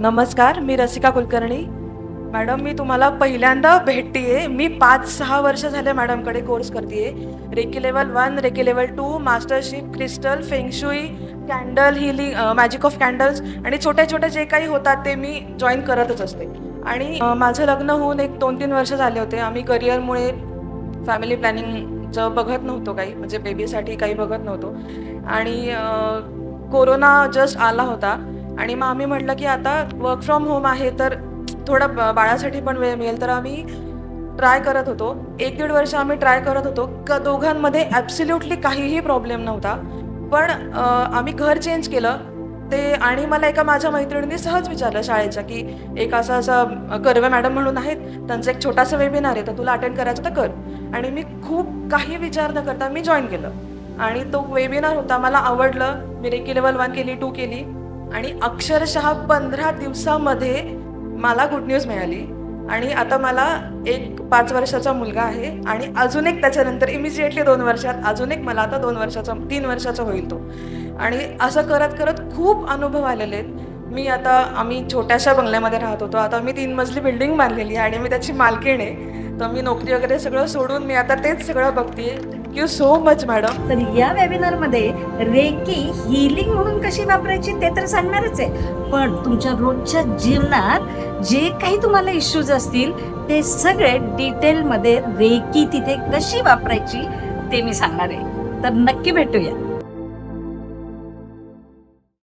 नमस्कार, मी रसिका कुलकर्णी. मॅडम, मी तुम्हाला पहिल्यांदा भेटतीये. मी 5-6 वर्ष झाले मॅडमकडे कोर्स करतीये. Reiki level 1, reiki level 2, mastership, crystal, feng shui, candle healing, magic of candles आणि छोटे-छोटे जे काही होतात ते मी जॉइन करतच असते. आणि माझं लग्न होऊन एक 2-3 वर्ष झाले होते. आम्ही करिअरमुळे फॅमिली प्लॅनिंगचं बघत नव्हतो काही, म्हणजे बेबीसाठी काही बघत नव्हतो. आणि कोरोना जस्ट आला होता आणि मग आम्ही म्हटलं की आता वर्क फ्रॉम होम आहे तर थोडा बाळासाठी पण वेळ मिळेल, तर आम्ही ट्राय करत होतो. 1-1.5 वर्ष आम्ही ट्राय करत होतो. दोघांमध्ये ॲब्सोल्युटली काहीही प्रॉब्लेम नव्हता. पण आम्ही घर चेंज केलं ते आणि मला एका माझ्या मैत्रिणींनी सहज विचारलं शाळेच्या, की एक असं कर्वे मॅडम म्हणून आहेत, त्यांचं एक छोटासा वेबिनार आहे, तर तुला अटेंड करायचं तर कर. आणि मी खूप काही विचार न करता मी जॉइन केलं आणि तो वेबिनार होता. मला आवडलं. मी रेकी लेवल 1 केली, 2 केली आणि अक्षरशः 15 दिवसामध्ये मला गुड न्यूज मिळाली. आणि आता मला एक 5 वर्षाचा मुलगा आहे आणि अजून एक त्याच्यानंतर इमिजिएटली 2 वर्षात अजून एक मला आता 3 वर्षाचा होईल तो. आणि असं करत करत खूप अनुभव आलेले आहेत. आम्ही छोट्याशा बंगल्यामध्ये राहत होतो. आता मी 3 मजली बिल्डिंग बांधलेली आहे आणि मी त्याची मालकीण आहे. तर मी नोकरी वगैरे सगळं सोडून मी आता तेच सगळं बघतेय. Thank you so much madam. तर या वेबिनारमध्ये रेकी हिलिंग म्हणून कशी वापरायची ते तर सांगणारच आहे, पण तुमच्या रोजच्या जीवनात जे काही तुम्हाला इश्यूज असतील ते सगळे डिटेलमध्ये रेकी तिथे कशी वापरायची ते मी सांगणार आहे. तर नक्की भेटूया.